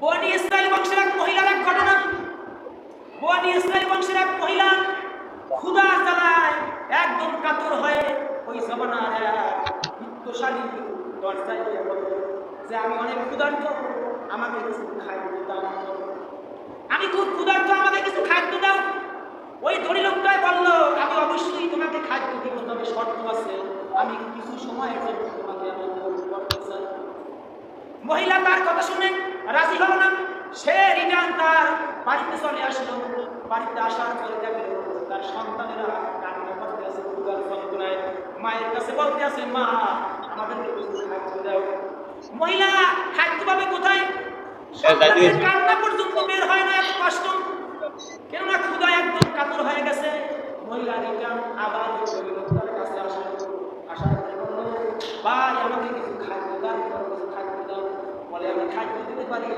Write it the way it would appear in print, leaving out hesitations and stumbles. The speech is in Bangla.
বনি ইসরাইল বংশের এক মহিলার এক ঘটনা। বনি ইসরাইল বংশের এক মহিলা ক্ষুধার জ্বালায় একদম কাতর হয়ে ওই জমানার বিত্তশালী দরজায় গিয়ে বলল যে আমি অনেক ক্ষুধার্ত, আমাকে কিছু খাদ্য দাও, আমি খুব ক্ষুধার্ত, আমাকে কিছু খাদ্য দাও। ওই ধনী লোকটাই বলল আমি অবশ্যই তোমাকে খাদ্য দেব, তবে শর্ত আছে, আমি কিছু সময়ের জন্য তোমাকে করতে চাই। মহিলা তার কথা শুনে রাজি হল না। সে রিটার্ন তার বাড়িতে চলে আসলো। বাড়িতে আসার পরে দেখলো তার সন্তানেরা কান্না করতে আছে ক্ষুধার যন্ত্রণায়, মায়ের কাছে বলতে আছে মা আমাদেরকে কিছু খাদ্য দাও। মহিলা খাদ্য পাবে কোথায়? সন্তানের কান্না পর্যন্ত বের হয় না, এত কষ্ট, কেননা ক্ষুধা একদম কাতর হয়ে গেছে। মহিলা রিটার্ন আবার তার কাছে আসলো। আসার পরে বলল ভাই আমাকে কিছু খাদ্য দাও, কিছু খাদ্য দাও। বলে আমি খাদ্য দিতে পারি